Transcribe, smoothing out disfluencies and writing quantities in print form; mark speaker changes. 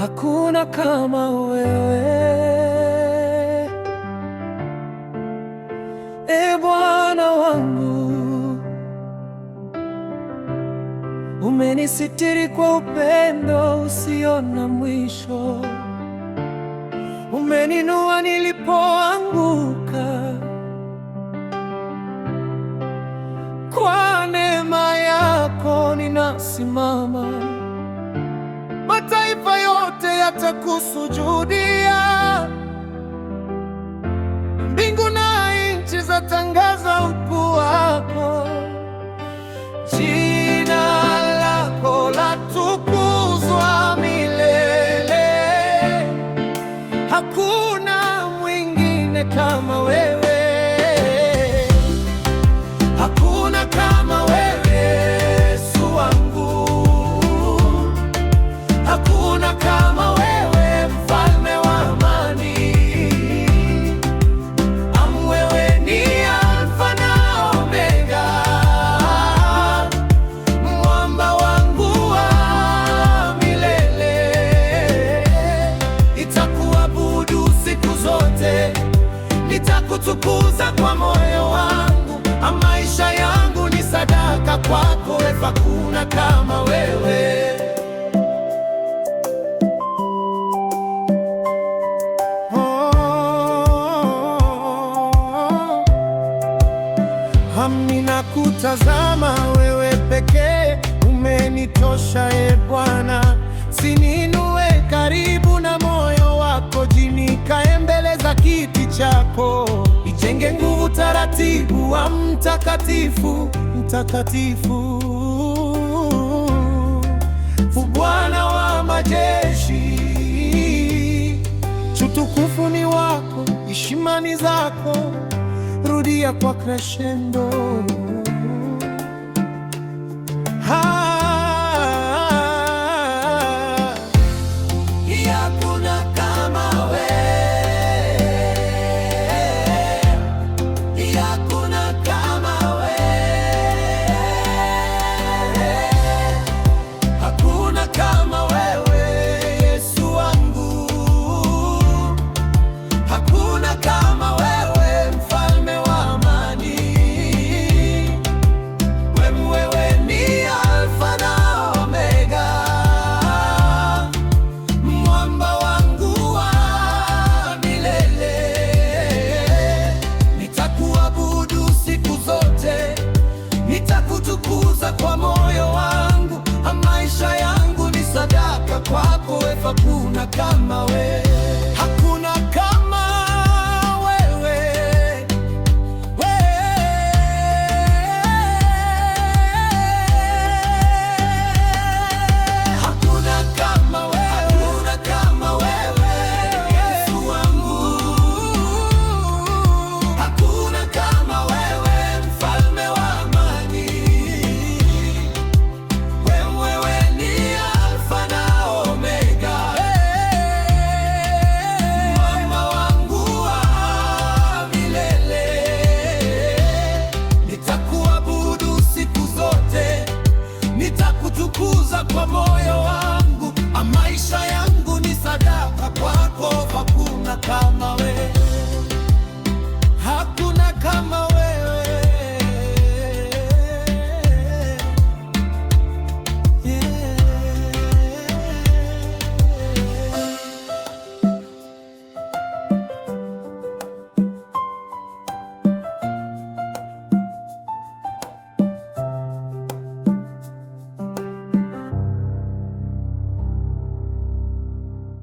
Speaker 1: hakuna kama wewe. E Bwana wangu, umenisitiri kwa upendo usio na mwisho. Umeninua nilipoanguka, kwa neema yako ninasimama. Mataifa yote yatakusujudia, mbingu na nchi zatangaza ukuu wako. Jina lako latukuzwa milele, hakuna mwingine kama wewe. Hakuna kama wewe, Yesu wangu. Hakuna kama wewe, mfalme wa amani. Wewe ni Alfa na Omega, mwamba wangu wa milele. Nitakuabudu siku zote, nitakutukuza kwa moyo wangu. Maisha yangu ni sadaka kwako, hakuna kama wewe. Ninakutazama wewe pekee, umenitosha e Bwana. Sininue karibu na moyo wako, jinikae mbele za kiti chako. Ijenge nguvu taratibu wa mtakatifu, mtakatifu. Bwana wa majeshi, utukufu ni wako, heshima ni zako. Rudia kwa crescendo. Hakuna kama wewe, hakuna kama wewe, hakuna kama wewe, Yesu wangu. Hakuna kama wewe, mfalme wa amani. Wewe ni Alfa na Omega, mwamba wangu wa milele. Nitakuabudu siku zote, nitakutukuza kwa moyo wangu. Maisha yangu ni sadaka kwako, hakuna kama wewe.